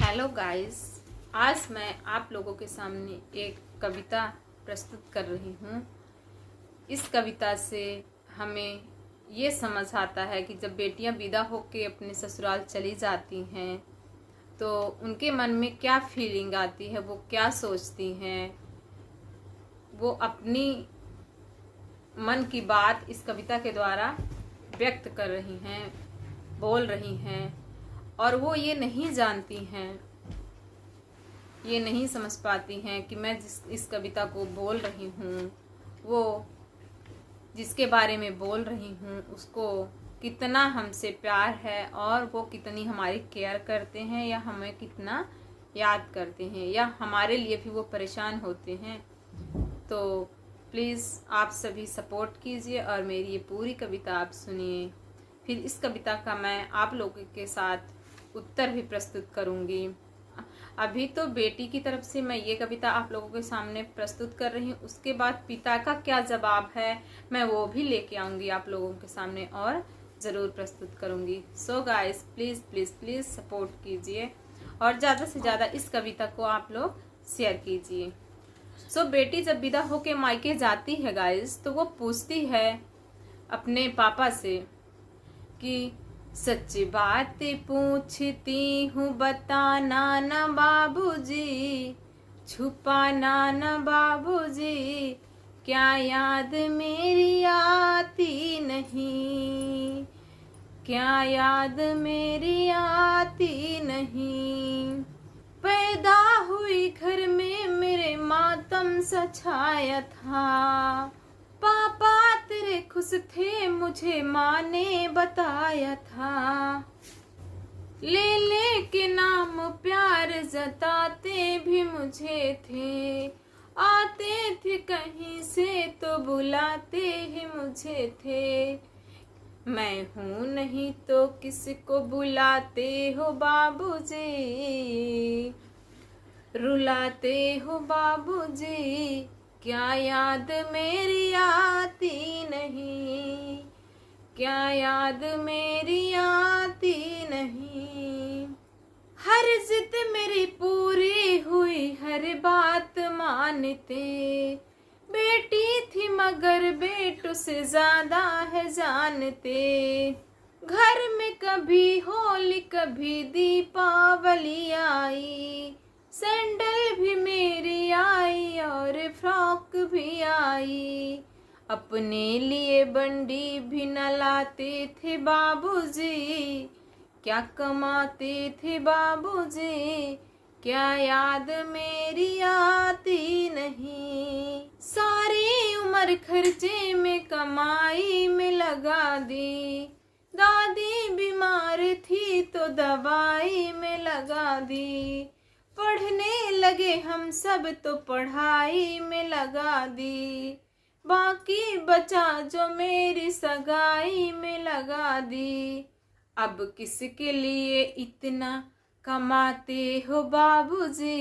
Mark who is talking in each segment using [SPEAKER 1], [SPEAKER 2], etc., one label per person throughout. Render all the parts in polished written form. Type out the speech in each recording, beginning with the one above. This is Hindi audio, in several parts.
[SPEAKER 1] हेलो गाइस, आज मैं आप लोगों के सामने एक कविता प्रस्तुत कर रही हूँ। इस कविता से हमें ये समझ आता है कि जब बेटियाँ विदा होकर अपने ससुराल चली जाती हैं तो उनके मन में क्या फीलिंग आती है, वो क्या सोचती हैं। वो अपनी मन की बात इस कविता के द्वारा व्यक्त कर रही हैं, बोल रही हैं, और वो ये नहीं जानती हैं, ये नहीं समझ पाती हैं कि मैं इस कविता को बोल रही हूँ, वो जिसके बारे में बोल रही हूँ उसको कितना हमसे प्यार है और वो कितनी हमारी केयर करते हैं या हमें कितना याद करते हैं या हमारे लिए भी वो परेशान होते हैं। तो प्लीज़ आप सभी सपोर्ट कीजिए और मेरी ये पूरी कविता आप सुनिए। फिर इस कविता का मैं आप लोगों के साथ उत्तर भी प्रस्तुत करूँगी। अभी तो बेटी की तरफ से मैं ये कविता आप लोगों के सामने प्रस्तुत कर रही हूँ, उसके बाद पिता का क्या जवाब है मैं वो भी लेके आऊँगी आप लोगों के सामने और ज़रूर प्रस्तुत करूँगी। So guys, please please please support कीजिए और ज़्यादा से ज़्यादा इस कविता को आप लोग शेयर कीजिए। सो बेटी जब विदा होके मायके जाती है गाइस, तो वो पूछती है अपने पापा से कि सच्ची बात पूछती हूँ, बताना न बाबूजी, छुपाना न बाबूजी, क्या याद मेरी आती नहीं, क्या याद मेरी आती नहीं। पैदा हुई घर में मेरे मातम सा छाया था, पापा तेरे खुश थे मुझे माँ ने बताया था। ले के नाम प्यार जताते भी मुझे थे, आते थे कहीं से तो बुलाते ही मुझे थे। मैं हूँ नहीं तो किसको बुलाते हो बाबूजी, रुलाते हो बाबूजी, क्या याद मेरी आती नहीं, क्या याद मेरी आती नहीं। हर जिद मेरी पूरी हुई, हर बात मानते, बेटी थी मगर बेटों से ज्यादा है जानते। घर में कभी होली कभी दीपावली आई, सैंडल भी मेरी आई और फ्रॉक भी आई। अपने लिए बंडी भी न लाते थे बाबूजी, क्या कमाते थे बाबूजी, क्या याद मेरी आती नहीं। सारी उम्र खर्चे में कमाई में लगा दी, दादी बीमार थी तो दवाई में लगा दी। पढ़ने लगे हम सब तो पढ़ाई में लगा दी, बाकी बचा जो मेरी सगाई में लगा दी। अब किसके लिए इतना कमाते हो बाबूजी,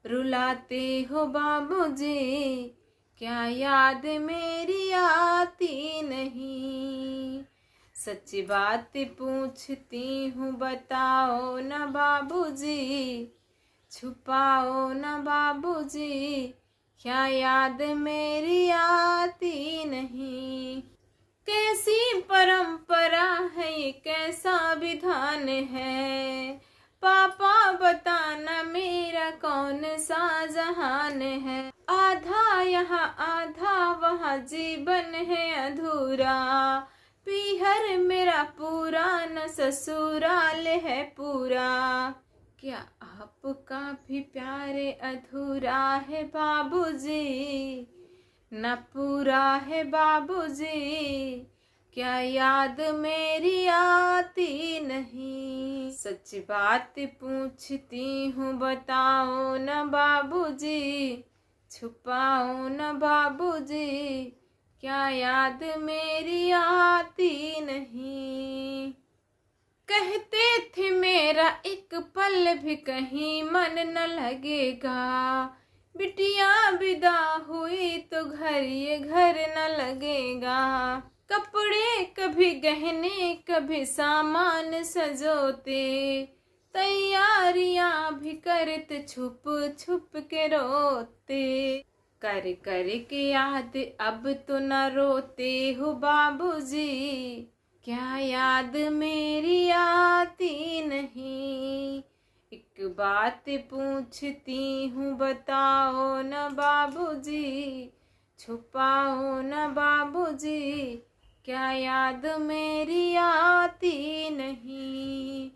[SPEAKER 1] रुलाते हो बाबूजी, क्या याद मेरी आती नहीं। सच्ची बात पूछती हूँ, बताओ न बाबूजी, छुपाओ न बाबूजी, क्या याद मेरी आती नहीं। कैसी परंपरा है ये, कैसा विधान है, पापा बताना मेरा कौन सा जहान है। आधा यहाँ आधा वहाँ जीवन है अधूरा, पीहर मेरा पूरा न ससुराल है पूरा। क्या आपका भी प्यारे अधूरा है बाबूजी, न पूरा है बाबूजी, क्या याद मेरी आती नहीं। सच बात पूछती हूँ, बताओ न बाबूजी, छुपाओ न बाबूजी, क्या याद मेरी आती नहीं। कहते थे मेरा एक पल भी कहीं मन न लगेगा, बिटिया विदा हुई तो घर ये घर न लगेगा। कपड़े कभी गहने कभी सामान सजोते, तैयार करते छुप छुप के रोते, कर कर के याद अब तो न रोते हो बाबूजी, क्या याद मेरी आती नहीं। एक बात पूछती हूँ बताओ न बाबूजी, छुपाओ न बाबूजी, क्या याद मेरी आती नहीं,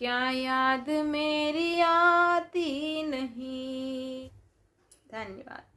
[SPEAKER 1] क्या याद मेरी आती नहीं। धन्यवाद।